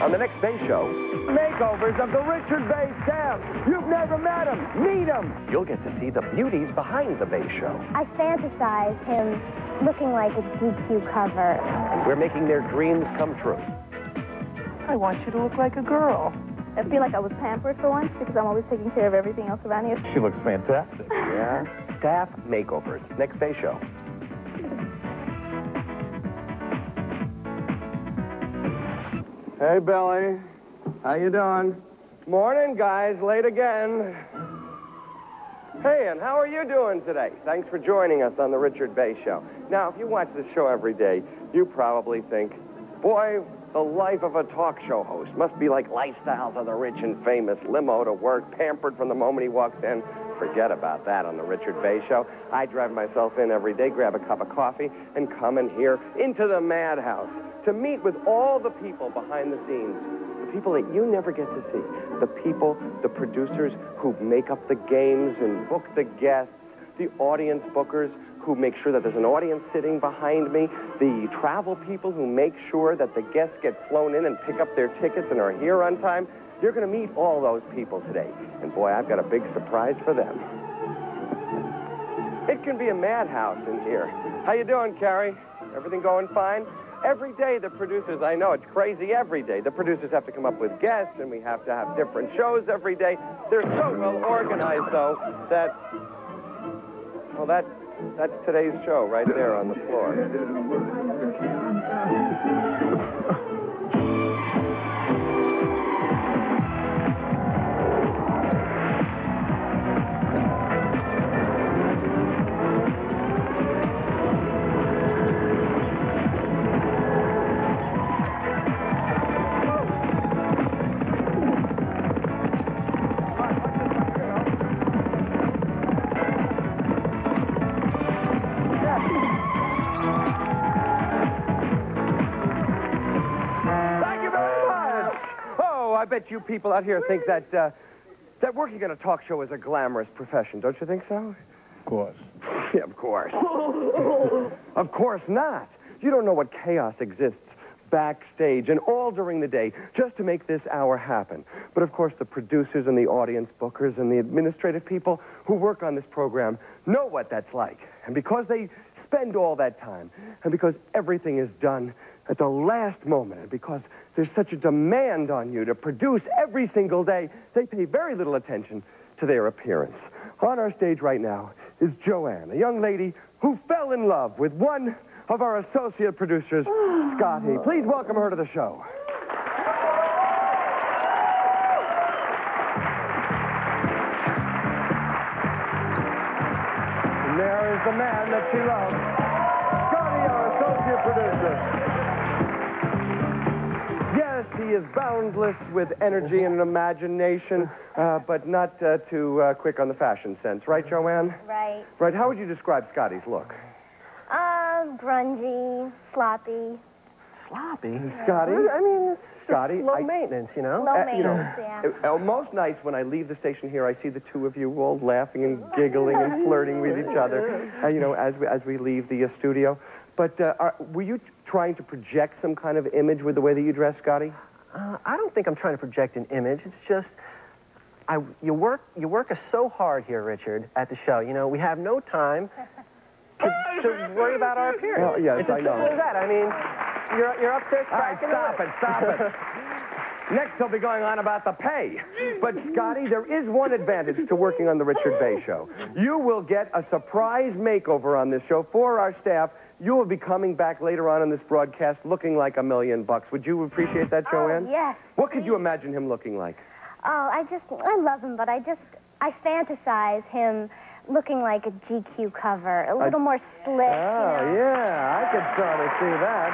On the next Bay Show, makeovers of the Richard Bay staff. You've never met them. Meet them. You'll get to see the beauties behind the Bay Show. I fantasize him looking like a GQ cover. And we're making their dreams come true. I want you to look like a girl. I feel like I was pampered for once because I'm always taking care of everything else around here. She looks fantastic. Yeah. Staff makeovers. Next Bay Show. Hey, Billy. How you doing? Morning, guys. Late again. Hey, and how are you doing today? Thanks for joining us on the Richard Bay Show. Now, if you watch this show every day, you probably think, boy, the life of a talk show host must be like lifestyles of the rich and famous. Limo to work, pampered from the moment he walks in. Forget about that on the Richard Bay Show. I drive myself in every day, grab a cup of coffee, and come in here into the madhouse to meet with all the people behind the scenes. The people that you never get to see. The people, the producers who make up the games and book the guests. The audience bookers who make sure that there's an audience sitting behind me. The travel people who make sure that the guests get flown in and pick up their tickets and are here on time. You're going to meet all those people today. And boy, I've got a big surprise for them. It can be a madhouse in here. How you doing, Carrie? Everything going fine? Every day the producers, I know it's crazy every day, the producers have to come up with guests and we have to have different shows every day. They're so well organized, though, that, well, that's today's show right there on the floor. I bet you people out here think that that working on a talk show is a glamorous profession. Don't you think so? Of course. Yeah, of course. Of course not. You don't know what chaos exists backstage and all during the day just to make this hour happen. But of course, the producers and the audience bookers and the administrative people who work on this program know what that's like. And because they spend all that time, and because everything is done at the last moment, and because there's such a demand on you to produce every single day, they pay very little attention to their appearance. On our stage right now is Joanne, a young lady who fell in love with one of our associate producers, Scotty. Please welcome her to the show. And there is the man that she loves, Scotty, our associate producer. Yes, he is boundless with energy and imagination, but not too quick on the fashion sense. Right, Joanne? Right. Right. How would you describe Scotty's look? Grungy, sloppy. Sloppy? Scotty? I mean, it's just Scotty, low maintenance, you know? Low maintenance, yeah. Most nights when I leave the station here, I see the two of you all laughing and giggling and flirting with each other, you know, as we leave the studio. But were you trying to project some kind of image with the way that you dress, Scotty? I don't think I'm trying to project an image. It's just, you work us so hard here, Richard, at the show. You know, we have no time to worry about our appearance. Well, yes, it's as simple as that. I mean, you're upstairs cracking stop it. Next, he'll be going on about the pay. But, Scotty, there is one advantage to working on the Richard Bay Show. You will get a surprise makeover on this show for our staff. You will be coming back later on in this broadcast looking like $1 million. Would you appreciate that, Joanne? Oh, yes. What could you imagine him looking like? Oh, I love him, but I fantasize him looking like a GQ cover, a little more slick, Oh, you know? yeah, I could try to see that.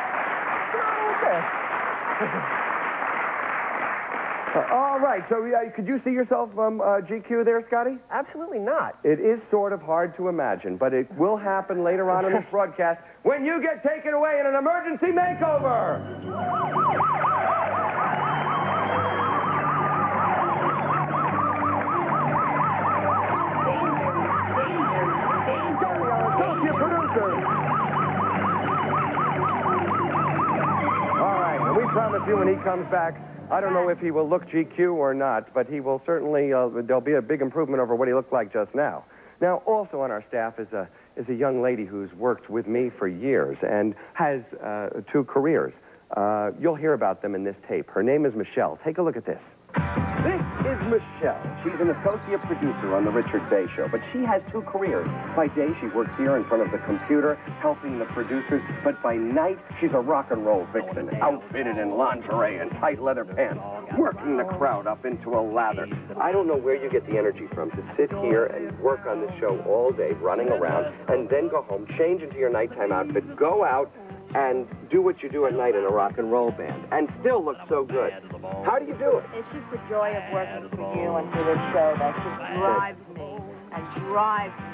What's wrong with this? All right, so could you see yourself GQ there, Scotty? Absolutely not. It is sort of hard to imagine, but it will happen later on in this broadcast when you get taken away in an emergency makeover. Scotty, our associate producer. All right, and we promise you when he comes back, I don't know if he will look GQ or not, but he will certainly, there'll be a big improvement over what he looked like just now. Now, also on our staff is a young lady who's worked with me for years and has 2 careers. You'll hear about them in this tape. Her name is Michelle. Take a look at this. This is Michelle. She's an associate producer on The Richard Bay Show, but she has 2 careers. By day, she works here in front of the computer, helping the producers, but by night, she's a rock and roll vixen, outfitted in lingerie and tight leather pants, working the crowd up into a lather. I don't know where you get the energy from to sit here and work on this show all day, running around, and then go home, change into your nighttime outfit, go out, and do what you do at night in a rock and roll band, and still look so good. How do you do it? It's just the joy of working for you and for this show that just drives me and drives me.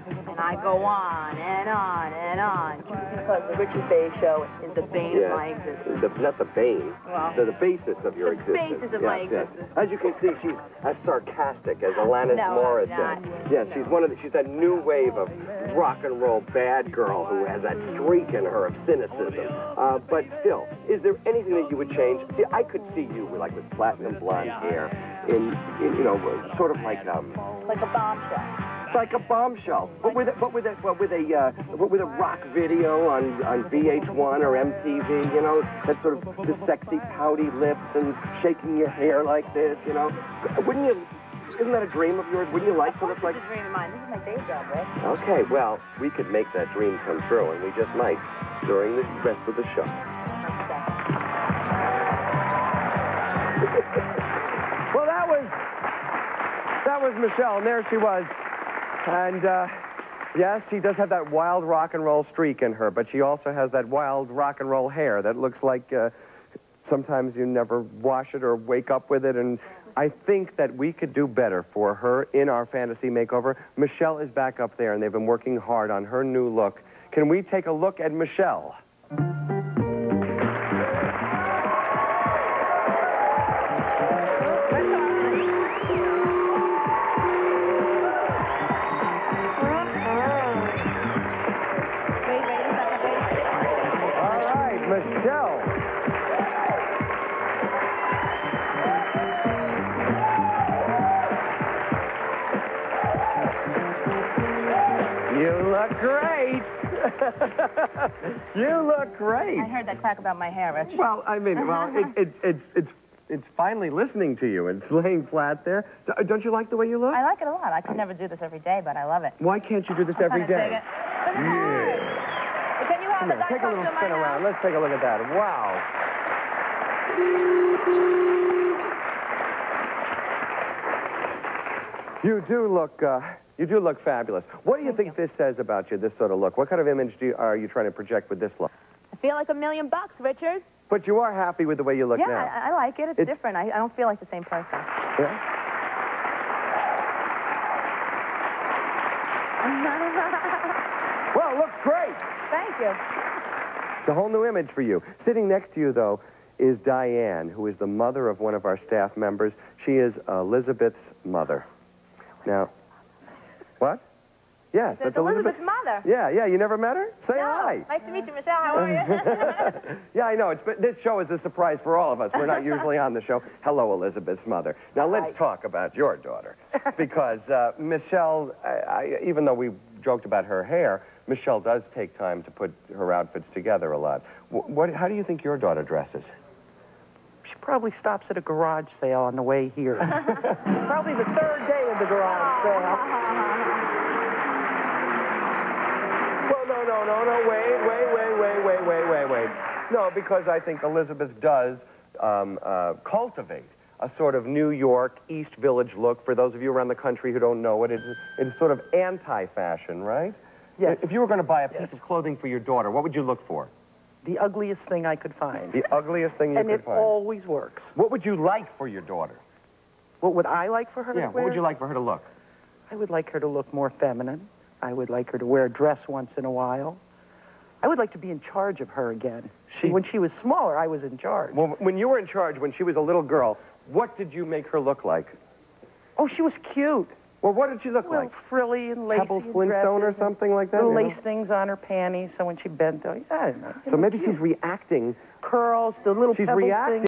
And I go on and on and on. Just because the Richard Bay Show is the bane of my existence. Not the bane, well, the basis of your existence. The basis of my existence. Yes. As you can see, she's as sarcastic as Alanis Morissette. Yes, she's that new wave of rock and roll bad girl who has that streak in her of cynicism. But still, is there anything that you would change? See, I could see you like with platinum blonde hair, in you know, sort of like a bombshell. Like a bombshell, but with a rock video on VH1 or MTV, you know, that sort of the sexy pouty lips and shaking your hair like this, you know. Wouldn't you? Isn't that a dream of yours? Wouldn't you like to look like? It's a dream of mine. This is my day job, right? Okay, well, we could make that dream come true, and we just might during the rest of the show. Well, that was Michelle, and there she was. And, yes, she does have that wild rock and roll streak in her, but she also has that wild rock and roll hair that looks like sometimes you never wash it or wake up with it. And I think that we could do better for her in our fantasy makeover. Michelle is back up there, and they've been working hard on her new look. Can we take a look at Michelle? Michelle. You look great. You look great. I heard that crack about my hair, Rich. Well, I mean, it's finally listening to you. It's laying flat there. Don't you like the way you look? I like it a lot. I could never do this every day, but I love it. Why can't you do this every day? Yeah. Can you have Take a little spin around. Let's take a look at that. Wow. You do look fabulous. What do you think this says about you, this sort of look? What kind of image are you trying to project with this look? I feel like $1,000,000, Richard. But you are happy with the way you look now. Yeah, I like it. It's different. I don't feel like the same person. Yeah? Well, it looks great. Thank you. It's a whole new image for you. Sitting next to you, though, is Diane, who is the mother of one of our staff members. She is Elizabeth's mother. Now, what? Yes, that's Elizabeth's mother. Yeah, you never met her? Say hi. Nice to meet you, Michelle. How are you? Yeah, I know. This show is a surprise for all of us. We're not usually on the show. Hello, Elizabeth's mother. Now, let's talk about your daughter. Because Michelle, even though we joked about her hair, Michelle does take time to put her outfits together a lot. How do you think your daughter dresses? She probably stops at a garage sale on the way here. Probably the 3rd day of the garage sale. Well, no, wait. No, because I think Elizabeth does cultivate a sort of New York East Village look. For those of you around the country who don't know it, it's sort of anti-fashion, right? Yes. If you were going to buy a piece of clothing for your daughter, what would you look for? The ugliest thing I could find. The ugliest thing you could find. And it always works. What would you like for your daughter? What would I like for her to wear? Yeah, what would you like for her to look? I would like her to look more feminine. I would like her to wear a dress once in a while. I would like to be in charge of her again. When she was smaller, I was in charge. Well, when you were in charge, when she was a little girl, what did you make her look like? Oh, she was cute. Well, what did she look like? Frilly and lacy. Pebbles Flintstone or something like that? Little lace things on her panties, so when she bent, I don't know. So maybe she's reacting. Curls, the little She's pebble reacting. thing.